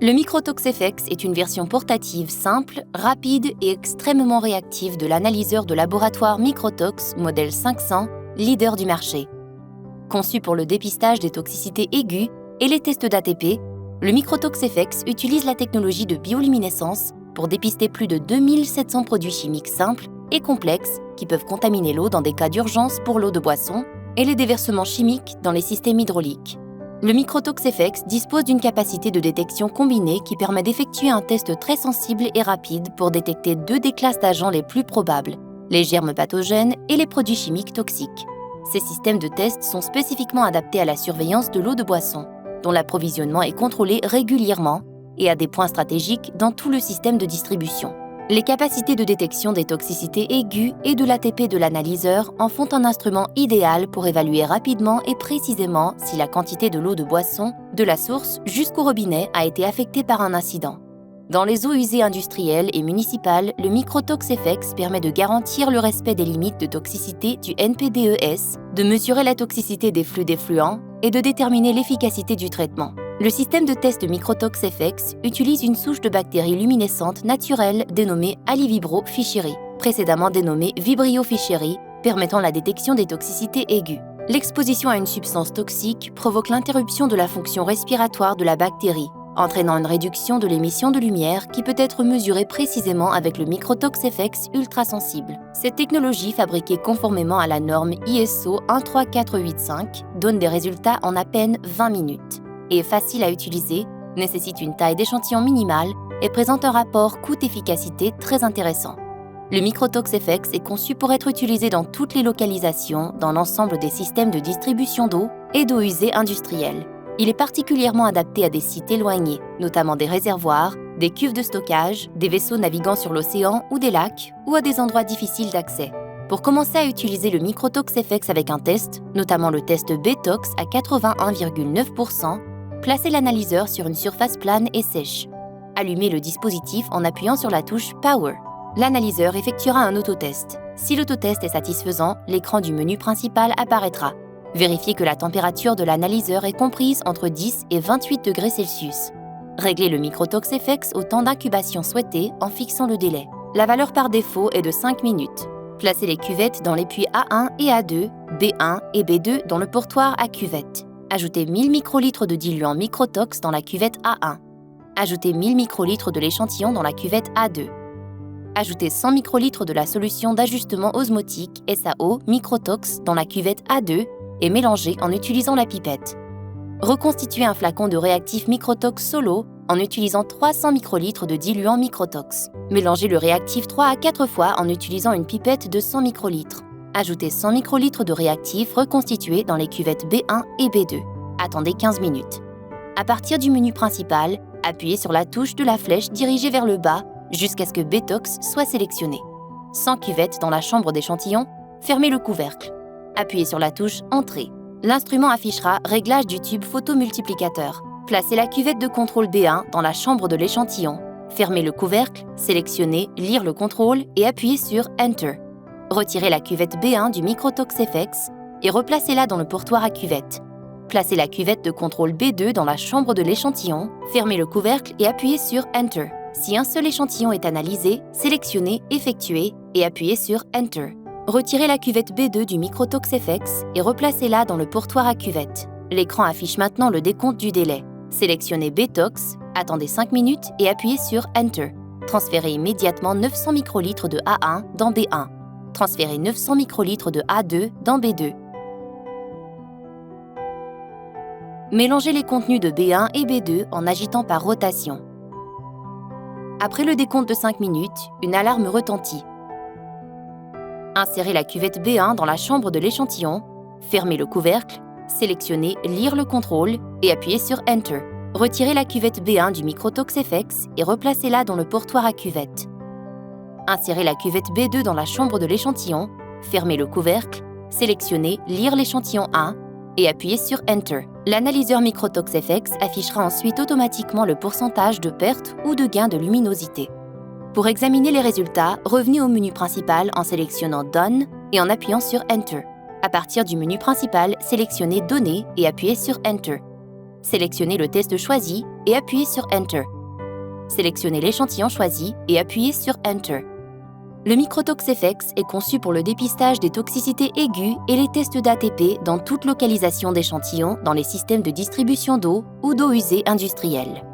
Le MicroToxFX est une version portative simple, rapide et extrêmement réactive de l'analyseur de laboratoire Microtox modèle 500, leader du marché. Conçu pour le dépistage des toxicités aiguës et les tests d'ATP, le MicroToxFX utilise la technologie de bioluminescence pour dépister plus de 2700 produits chimiques simples et complexes qui peuvent contaminer l'eau dans des cas d'urgence pour l'eau de boisson et les déversements chimiques dans les systèmes hydrauliques. Le MicroToxFX dispose d'une capacité de détection combinée qui permet d'effectuer un test très sensible et rapide pour détecter 2 des classes d'agents les plus probables, les germes pathogènes et les produits chimiques toxiques. Ces systèmes de test sont spécifiquement adaptés à la surveillance de l'eau de boisson, dont l'approvisionnement est contrôlé régulièrement et à des points stratégiques dans tout le système de distribution. Les capacités de détection des toxicités aiguës et de l'ATP de l'analyseur en font un instrument idéal pour évaluer rapidement et précisément si la quantité de l'eau de boisson, de la source jusqu'au robinet, a été affectée par un incident. Dans les eaux usées industrielles et municipales, le MicroToxFX permet de garantir le respect des limites de toxicité du NPDES, de mesurer la toxicité des flux d'effluents et de déterminer l'efficacité du traitement. Le système de test MicroToxFX utilise une souche de bactéries luminescentes naturelles dénommée Alivibro fischeri, précédemment dénommée Vibrio fischeri, permettant la détection des toxicités aiguës. L'exposition à une substance toxique provoque l'interruption de la fonction respiratoire de la bactérie, entraînant une réduction de l'émission de lumière qui peut être mesurée précisément avec le MicroToxFX ultrasensible. Cette technologie, fabriquée conformément à la norme ISO 13485, donne des résultats en à peine 20 minutes. Est facile à utiliser, nécessite une taille d'échantillon minimale et présente un rapport coût-efficacité très intéressant. Le MicroToxFX est conçu pour être utilisé dans toutes les localisations dans l'ensemble des systèmes de distribution d'eau et d'eau usée industrielle. Il est particulièrement adapté à des sites éloignés, notamment des réservoirs, des cuves de stockage, des vaisseaux naviguant sur l'océan ou des lacs, ou à des endroits difficiles d'accès. Pour commencer à utiliser le MicroToxFX avec un test, notamment le test Btox à 81,9%, placez l'analyseur sur une surface plane et sèche. Allumez le dispositif en appuyant sur la touche Power. L'analyseur effectuera un autotest. Si l'autotest est satisfaisant, l'écran du menu principal apparaîtra. Vérifiez que la température de l'analyseur est comprise entre 10 et 28 degrés Celsius. Réglez le MicroToxFX au temps d'incubation souhaité en fixant le délai. La valeur par défaut est de 5 minutes. Placez les cuvettes dans les puits A1 et A2, B1 et B2 dans le portoir à cuvette. Ajoutez 1000 microlitres de diluant Microtox dans la cuvette A1. Ajoutez 1000 microlitres de l'échantillon dans la cuvette A2. Ajoutez 100 microlitres de la solution d'ajustement osmotique SAO Microtox dans la cuvette A2 et mélangez en utilisant la pipette. Reconstituez un flacon de réactif Microtox solo en utilisant 300 microlitres de diluant Microtox. Mélangez le réactif 3 à 4 fois en utilisant une pipette de 100 microlitres. Ajoutez 100 microlitres de réactif reconstitué dans les cuvettes B1 et B2. Attendez 15 minutes. À partir du menu principal, appuyez sur la touche de la flèche dirigée vers le bas jusqu'à ce que Btox soit sélectionné. Sans cuvette dans la chambre d'échantillon, fermez le couvercle. Appuyez sur la touche Entrée. L'instrument affichera Réglage du tube photomultiplicateur. Placez la cuvette de contrôle B1 dans la chambre de l'échantillon. Fermez le couvercle, sélectionnez Lire le contrôle et appuyez sur Enter. Retirez la cuvette B1 du MicroToxFX et replacez-la dans le portoir à cuvette. Placez la cuvette de contrôle B2 dans la chambre de l'échantillon, fermez le couvercle et appuyez sur Enter. Si un seul échantillon est analysé, sélectionnez Effectuer et appuyez sur Enter. Retirez la cuvette B2 du MicroToxFX et replacez-la dans le portoir à cuvette. L'écran affiche maintenant le décompte du délai. Sélectionnez Btox, attendez 5 minutes et appuyez sur Enter. Transférez immédiatement 900 microlitres de A1 dans B1. Transférez 900 microlitres de A2 dans B2. Mélangez les contenus de B1 et B2 en agitant par rotation. Après le décompte de 5 minutes, une alarme retentit. Insérez la cuvette B1 dans la chambre de l'échantillon, fermez le couvercle, sélectionnez Lire le contrôle et appuyez sur Enter. Retirez la cuvette B1 du MicroToxFX et replacez-la dans le portoir à cuvette. Insérez la cuvette B2 dans la chambre de l'échantillon, fermez le couvercle, sélectionnez Lire l'échantillon 1 et appuyez sur Enter. L'analyseur MicroToxFX affichera ensuite automatiquement le pourcentage de perte ou de gain de luminosité. Pour examiner les résultats, revenez au menu principal en sélectionnant Done et en appuyant sur Enter. À partir du menu principal, sélectionnez Données et appuyez sur Enter. Sélectionnez le test choisi et appuyez sur Enter. Sélectionnez l'échantillon choisi et appuyez sur Enter. Le MicroToxFX est conçu pour le dépistage des toxicités aiguës et les tests d'ATP dans toute localisation d'échantillons dans les systèmes de distribution d'eau ou d'eau usée industrielle.